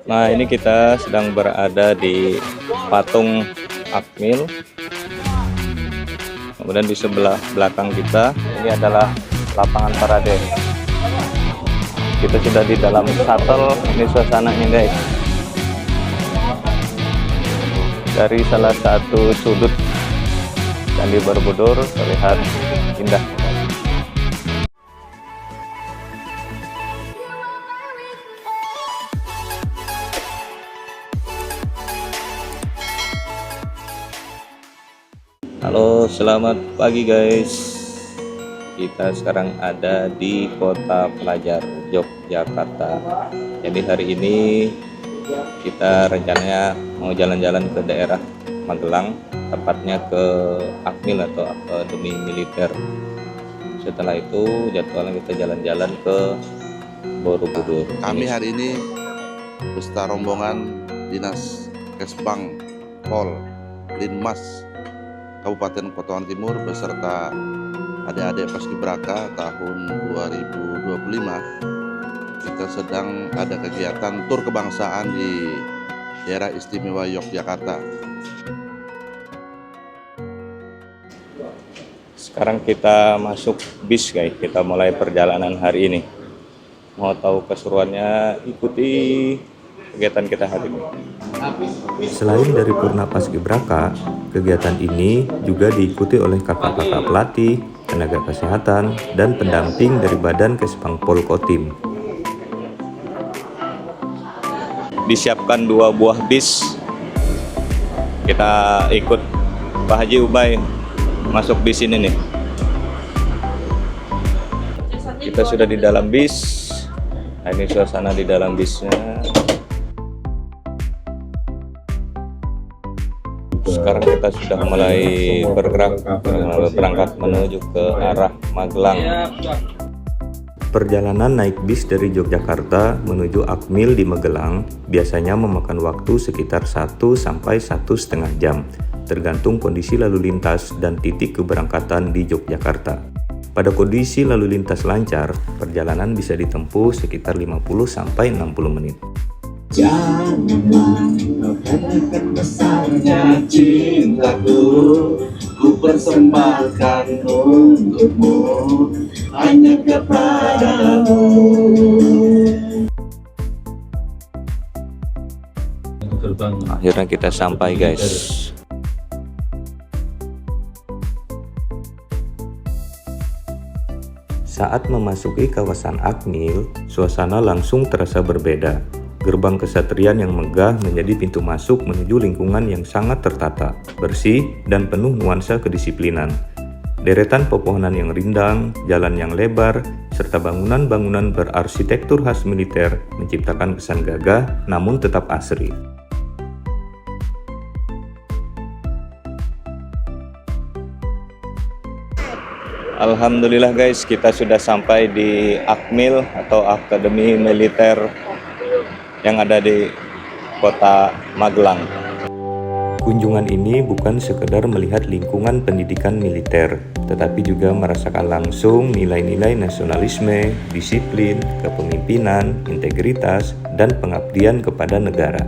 Nah, ini kita sedang berada di patung Akmil. Kemudian di sebelah belakang kita ini adalah lapangan parade. Kita sudah di dalam shuttle. Ini suasananya guys. Dari salah satu sudut Candi Borobudur terlihat indah. Halo, selamat pagi guys. Kita sekarang ada di Kota Pelajar Yogyakarta. Jadi hari ini kita rencananya mau jalan-jalan ke daerah Magelang, tepatnya ke Akmil atau Akademi Militer. Setelah itu jadwalnya kita jalan-jalan ke Borobudur. Kami hari ini beserta rombongan Dinas Kesbang Pol Linmas Kabupaten Potongan Timur beserta adik-adik Paskibraka tahun 2025. Kita sedang ada kegiatan tur kebangsaan di daerah istimewa Yogyakarta. Sekarang kita masuk bis guys, kita mulai perjalanan hari ini. Mau tahu keseruannya, ikuti kegiatan kita hari ini. Selain dari Purna Paskibraka, kegiatan ini juga diikuti oleh kakak-kakak pelatih, tenaga kesehatan, dan pendamping dari Badan Kesbang Pol Kotim. Disiapkan 2 buah bis. Kita ikut Pak Haji Ubay masuk bis ini nih. Kita sudah di dalam bis. Nah, ini suasana di dalam bisnya. Sekarang kita sudah mulai berangkat menuju ke arah Magelang. Perjalanan naik bis dari Yogyakarta menuju Akmil di Magelang biasanya memakan waktu sekitar 1 sampai 1,5 jam, tergantung kondisi lalu lintas dan titik keberangkatan di Yogyakarta. Pada kondisi lalu lintas lancar, perjalanan bisa ditempuh sekitar 50 sampai 60 menit. Janganlah kau katakan besarnya cintaku, ku persembahkan untukmu, hanya kepadamu. Akhirnya kita sampai guys. Saat memasuki kawasan Akmil, suasana langsung terasa berbeda. Gerbang kesatrian yang megah menjadi pintu masuk menuju lingkungan yang sangat tertata, bersih, dan penuh nuansa kedisiplinan. Deretan pepohonan yang rindang, jalan yang lebar, serta bangunan-bangunan berarsitektur khas militer menciptakan kesan gagah namun tetap asri. Alhamdulillah guys, kita sudah sampai di Akmil atau Akademi Militer yang ada di Kota Magelang. Kunjungan ini bukan sekedar melihat lingkungan pendidikan militer, tetapi juga merasakan langsung nilai-nilai nasionalisme, disiplin, kepemimpinan, integritas, dan pengabdian kepada negara.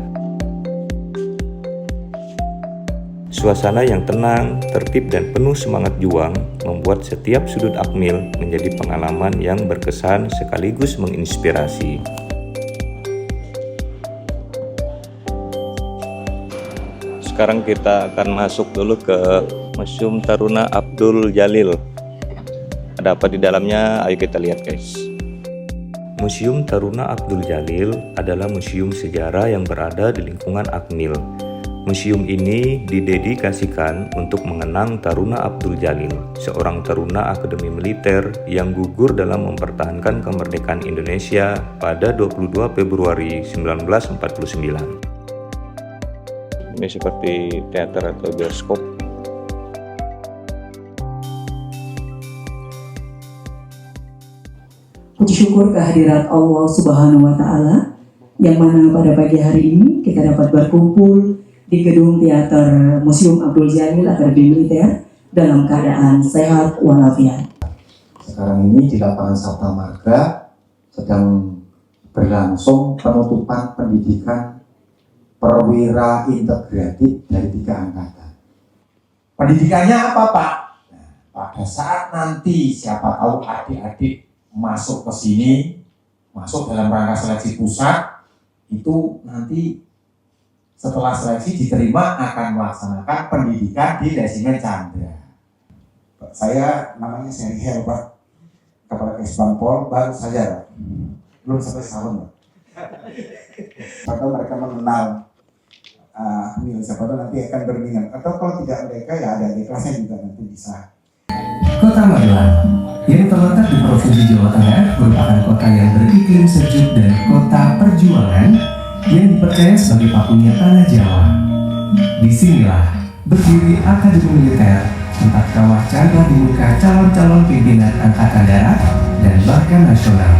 Suasana yang tenang, tertib, dan penuh semangat juang membuat setiap sudut Akmil menjadi pengalaman yang berkesan sekaligus menginspirasi. Sekarang kita akan masuk dulu ke Museum Taruna Abdul Jalil. Ada apa di dalamnya? Ayo kita lihat guys. Museum Taruna Abdul Jalil adalah museum sejarah yang berada di lingkungan Akmil. Museum ini didedikasikan untuk mengenang Taruna Abdul Jalil, seorang taruna Akademi Militer yang gugur dalam mempertahankan kemerdekaan Indonesia pada 22 Februari 1949. Ini seperti teater atau bioskop. Puji syukur kehadirat Allah Subhanahu wa Ta'ala, yang mana pada pagi hari ini kita dapat berkumpul di gedung teater Museum Abdul Jalil Akademi Militer dalam keadaan sehat walafiat. Sekarang ini di lapangan Sabta Marga sedang berlangsung penutupan pendidikan perwira integratif dari 3 angkatan. Pendidikannya apa, Pak? Nah, pada saat nanti siapa tahu adik-adik masuk ke sini, masuk dalam rangka seleksi pusat, itu nanti setelah seleksi diterima akan melaksanakan pendidikan di Resimen Chandra. Saya namanya Seri Hel, Pak, Kepala Kesbang Pol, baru saja, Pak. Belum sampai setahun, Pak. Atau mereka mengenal siapa tahu nanti akan berminat. Atau kalau tidak mereka, ya ada di kelasnya juga nanti bisa. Kota Magelang yang terletak di Provinsi Jawa Tengah merupakan kota yang beriklim sejuk dan kota perjuangan yang dipercaya sebagai pakunya tanah Jawa. Disinilah berdiri Akademi Militer, tempat kawah canda di muka calon-calon pimpinan Angkatan Darat dan bahkan nasional.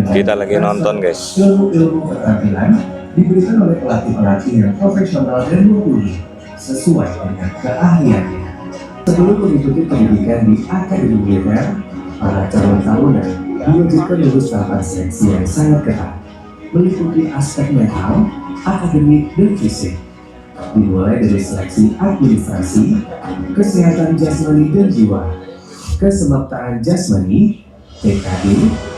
Kita lagi nonton, guys. Ilmu keterampilan diberikan oleh pelatih-pelatih yang profesional dan mumpuni sesuai dengan keahliannya. Sebelum mengikuti pendidikan di Akademi Militer, para calon taruna diwajibkan lulus tahapan seleksi yang sangat ketat, meliputi aspek mental, akademik, dan fisik. Dimulai dari seleksi administrasi, kesehatan jasmani dan jiwa, kesemaptaan jasmani, TKD,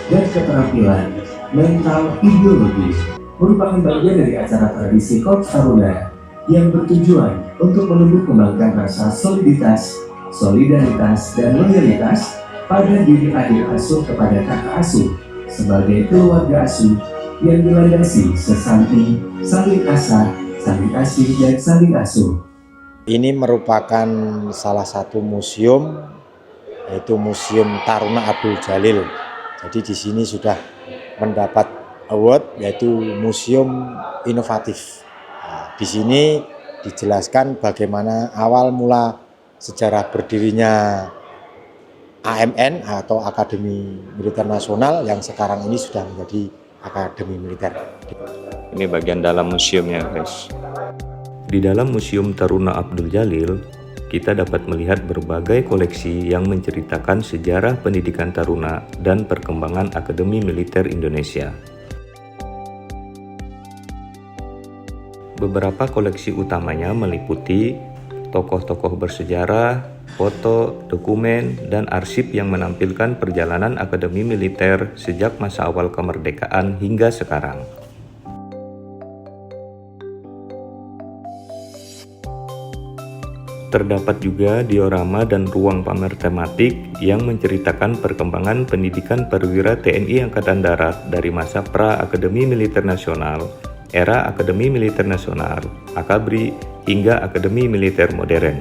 dan keterampilan mental ideologi. Merupakan bagian dari acara tradisi Korps Taruna yang bertujuan untuk menumbuh kembangkan rasa soliditas, solidaritas, dan loyalitas pada diri adik asuh kepada kakak asuh sebagai keluarga asuh yang dilandasi sesanti, saling asah, saling kasih, dan saling asuh. Ini merupakan salah satu museum, yaitu Museum Taruna Abdul Jalil. Jadi di sini sudah mendapat award, yaitu museum inovatif. Nah, di sini dijelaskan bagaimana awal mula sejarah berdirinya AMN atau Akademi Militer Nasional yang sekarang ini sudah menjadi Akademi Militer. Ini bagian dalam museumnya, guys. Di dalam Museum Taruna Abdul Jalil, kita dapat melihat berbagai koleksi yang menceritakan sejarah pendidikan taruna dan perkembangan Akademi Militer Indonesia. Beberapa koleksi utamanya meliputi tokoh-tokoh bersejarah, foto, dokumen, dan arsip yang menampilkan perjalanan Akademi Militer sejak masa awal kemerdekaan hingga sekarang. Terdapat juga diorama dan ruang pamer tematik yang menceritakan perkembangan pendidikan perwira TNI Angkatan Darat dari masa pra-Akademi Militer Nasional, era Akademi Militer Nasional, Akabri, hingga Akademi Militer Modern.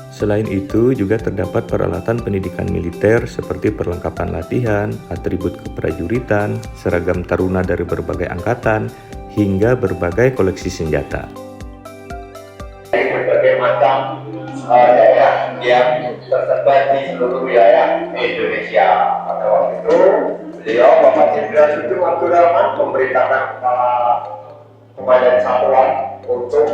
Selain itu, juga terdapat peralatan pendidikan militer seperti perlengkapan latihan, atribut keprajuritan, seragam taruna dari berbagai angkatan, hingga berbagai koleksi senjata. Berbagai macam daerah yang tersebar di seluruh wilayah Indonesia. Pada waktu itu, beliau Bapak Jenderal Sugeng Abdul Rahman memerintahkan kepala Komandan Satuan untuk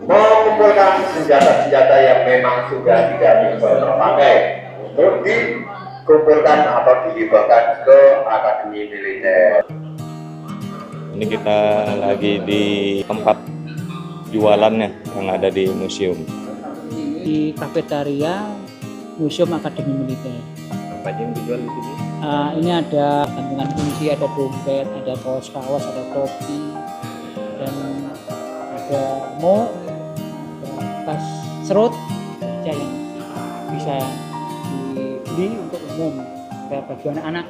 mengumpulkan senjata-senjata yang memang sudah tidak bisa terpakai untuk dikumpulkan atau dihibahkan ke Akademi Militer. Ini kita lagi di tempat jualannya yang ada di museum. Di kafetaria Museum Akademi Militer. Apa aja yang dijual di sini? Ini ada gantungan kunci, ada dompet, ada kaos-kaos, ada topi, dan ada ada tas serut aja yang bisa dibeli untuk umum bagi anak-anak.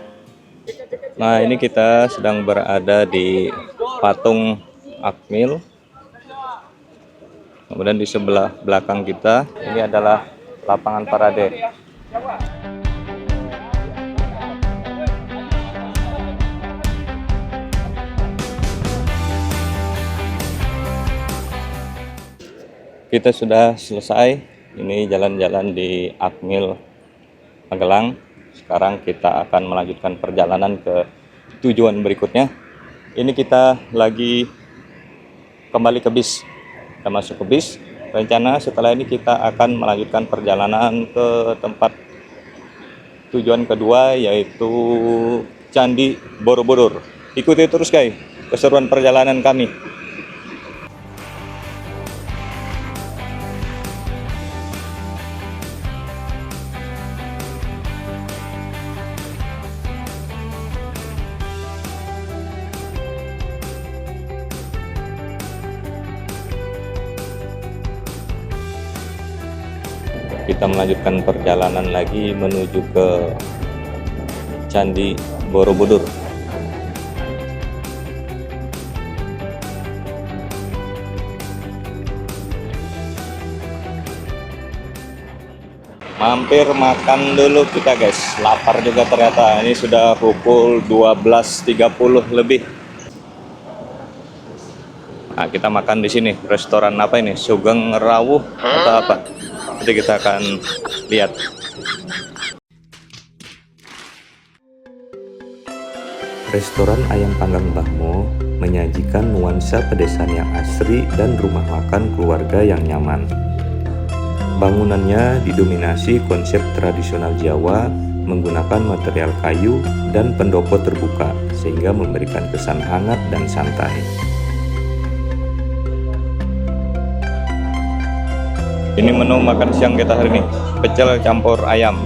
Nah, ini kita sedang berada di patung Akmil. Kemudian di sebelah belakang kita ini adalah lapangan parade. Kita sudah selesai. Ini jalan-jalan di Akmil Magelang. Sekarang kita akan melanjutkan perjalanan ke tujuan berikutnya. Ini kita lagi kembali ke bis. Kita masuk ke bis. Rencana setelah ini kita akan melanjutkan perjalanan ke tempat tujuan kedua, yaitu Candi Borobudur. Ikuti terus guys keseruan perjalanan kami. Kita melanjutkan perjalanan lagi menuju ke Candi Borobudur. Mampir makan dulu kita guys, lapar juga ternyata. Ini sudah pukul 12.30 lebih. Nah, kita makan di sini. Restoran apa ini? Sugeng Rawuh atau apa? Nanti kita akan lihat. Restoran Ayam Panggang Mbah Mo menyajikan nuansa pedesaan yang asri dan rumah makan keluarga yang nyaman. Bangunannya didominasi konsep tradisional Jawa menggunakan material kayu dan pendopo terbuka sehingga memberikan kesan hangat dan santai. Ini menu makan siang kita hari ini, pecel campur ayam.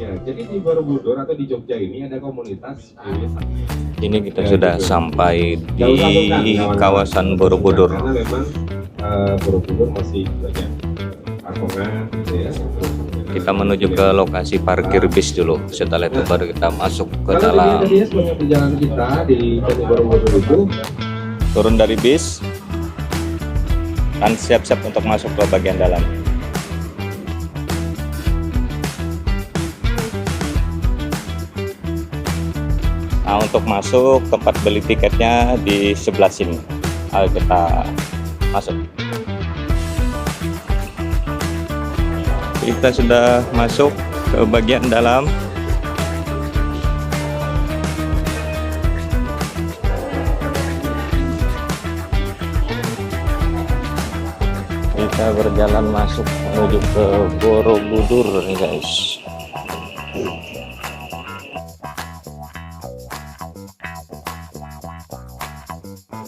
Ya, jadi di Borobudur atau di Jogja ini ada komunitas. Ini kita sudah sampai di kawasan Borobudur. Karena memang Borobudur masih banyak pakongan gitu ya. Kita menuju ke lokasi parkir bis dulu. Setelah itu baru kita masuk ke dalam. Kalau sepanjang perjalanan kita di Candi Borobudur itu Turun dari bis dan siap-siap untuk masuk ke bagian dalam. Nah, untuk masuk tempat beli tiketnya di sebelah sini. Ayo kita masuk. Kita sudah masuk ke bagian dalam. Kita berjalan masuk menuju ke Borobudur nih guys.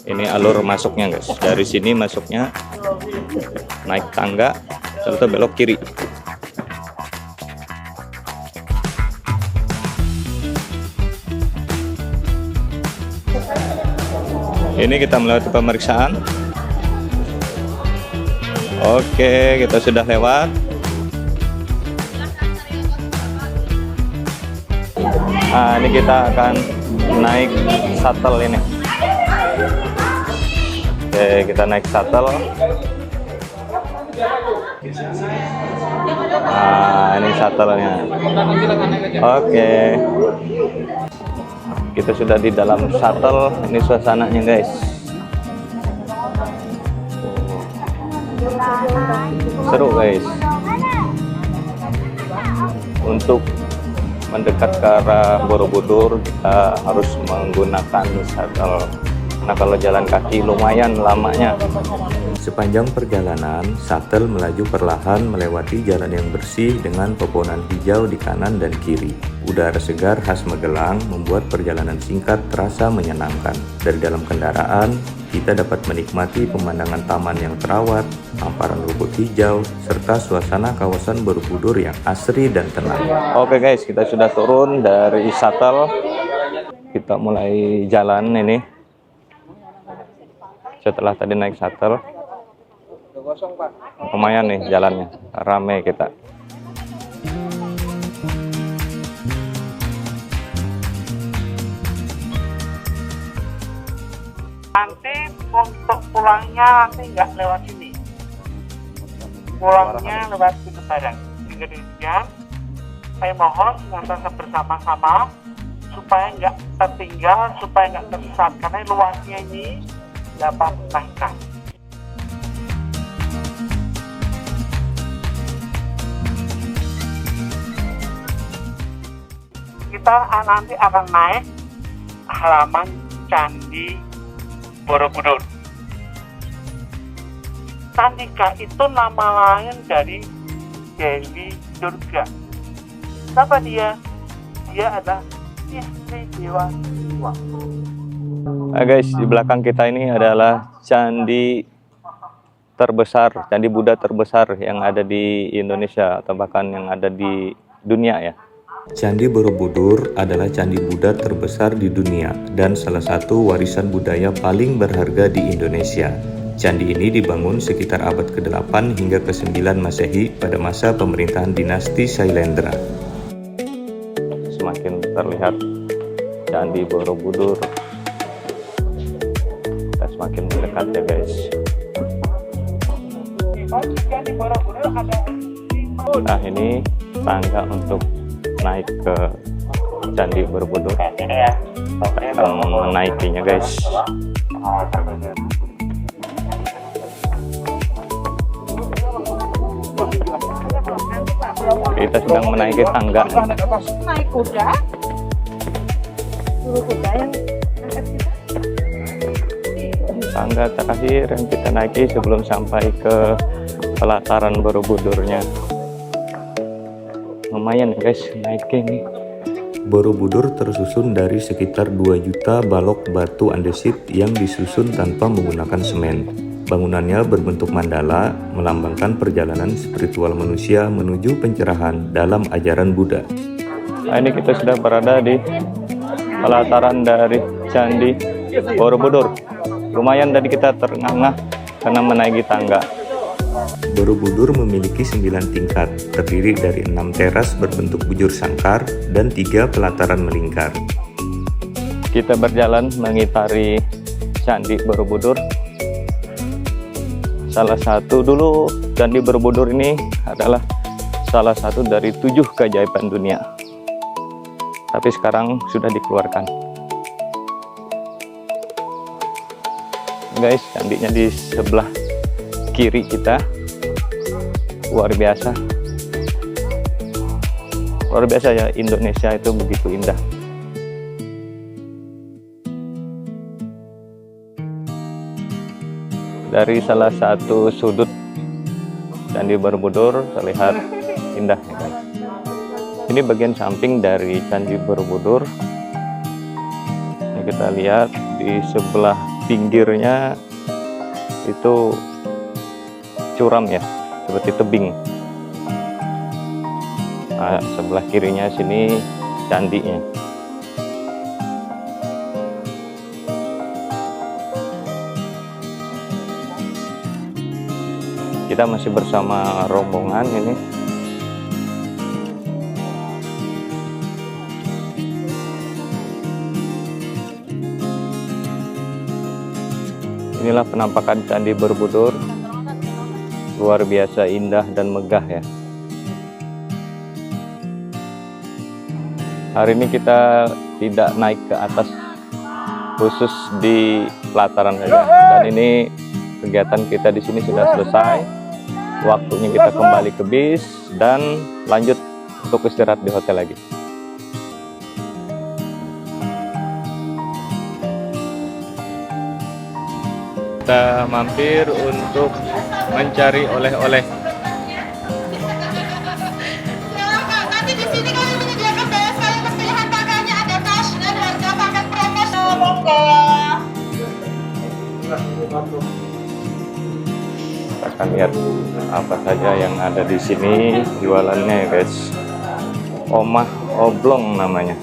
Ini alur masuknya guys. Dari sini masuknya naik tangga, lalu belok kiri. Ini kita melewati pemeriksaan. Oke, kita sudah lewat. Nah, ini kita akan naik shuttle ini. Oke, kita naik shuttle. Nah, ini shuttle-nya. Oke. Kita sudah di dalam shuttle. Ini suasananya guys. Seru guys. Untuk mendekat ke arah Borobudur kita harus menggunakan shuttle. Nah, kalau jalan kaki lumayan lamanya. Sepanjang perjalanan, shuttle melaju perlahan melewati jalan yang bersih dengan pepohonan hijau di kanan dan kiri. Udara segar khas Magelang membuat perjalanan singkat terasa menyenangkan. Dari dalam kendaraan, kita dapat menikmati pemandangan taman yang terawat, hamparan rumput hijau, serta suasana kawasan Borobudur yang asri dan tenang. Oke guys, kita sudah turun dari shuttle. Kita mulai jalan ini. Setelah tadi naik shuttle, lumayan nih jalannya, rame kita. Nanti untuk pulangnya nanti nggak lewat sini, pulangnya lewat pintu barang. Dengan demikian, saya mohon senantiasa bersama-sama supaya nggak tertinggal, supaya nggak tersesat, karena luasnya ini 8 hektar. Kita nanti akan naik halaman Candi Borobudur. Candika itu nama lain dari Dewi Durga. Siapa dia? Dia adalah istri Dewa Siwa. Nah guys, di belakang kita ini adalah candi terbesar, candi Buddha terbesar yang ada di Indonesia atau bahkan yang ada di dunia ya. Candi Borobudur adalah candi Buddha terbesar di dunia dan salah satu warisan budaya paling berharga di Indonesia. Candi ini dibangun sekitar abad ke-8 hingga ke-9 Masehi pada masa pemerintahan dinasti Sailendra. Semakin terlihat Candi Borobudur, kita semakin mendekat ya guys. Nah ini tangga untuk naik ke Candi Borobudur. Kita akan menaikinya guys. Kita sedang menaiki tangga. Naik kuda. Kuda yang Tangga terakhir yang kita naiki sebelum sampai ke pelataran Borobudurnya. Lumayan guys naiknya nih. Borobudur tersusun dari sekitar 2 juta balok batu andesit yang disusun tanpa menggunakan semen. Bangunannya berbentuk mandala, melambangkan perjalanan spiritual manusia menuju pencerahan dalam ajaran Buddha. Nah, ini kita sudah berada di pelataran dari Candi Borobudur. Lumayan tadi kita terengah-engah karena menaiki tangga. Borobudur memiliki 9 tingkat, terdiri dari 6 teras berbentuk bujur sangkar dan 3 pelataran melingkar. Kita berjalan mengitari Candi Borobudur. Salah satu dulu Candi Borobudur ini adalah salah satu dari 7 keajaiban dunia. Tapi sekarang sudah dikeluarkan. Guys, candinya di sebelah kiri kita. Luar biasa. Luar biasa ya, Indonesia itu begitu indah. Dari salah satu sudut Candi Borobudur terlihat indah ya guys. Ini bagian samping dari Candi Borobudur. Ini kita lihat di sebelah pinggirnya itu curam ya, seperti tebing. Nah, sebelah kirinya sini candinya. Kita masih bersama rombongan ini. Inilah penampakan Candi Borobudur. Luar biasa indah dan megah ya. Hari ini kita tidak naik ke atas, khusus di pelataran saja. Dan ini kegiatan kita di sini sudah selesai. Waktunya kita kembali ke bis dan lanjut untuk istirahat di hotel lagi. Kita mampir untuk mencari oleh-oleh. nanti di sini kami menyediakan banyak sekali pilihan pakaiannya, ada tas dan harga paket promo. Kita akan lihat apa saja yang ada di sini jualannya ya guys. Omah Oblong namanya.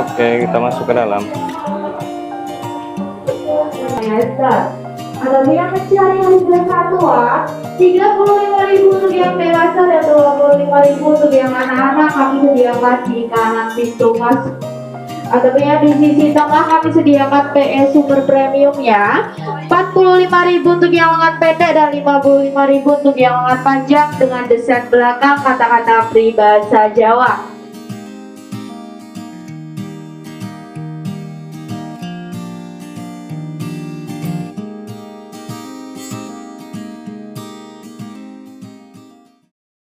Oke, kita masuk ke dalam. Ada yang kecil yang harga tua, 35.000 untuk yang dewasa dan 25.000 untuk yang anak-anak. Kami sediakan di kanan pintu masuk. Ataupun di sisi tengah kami sediakan PE Super Premium ya. 45.000 untuk yang lengan pendek dan 55.000 untuk yang lengan panjang dengan desain belakang kata-kata peribahasa Jawa.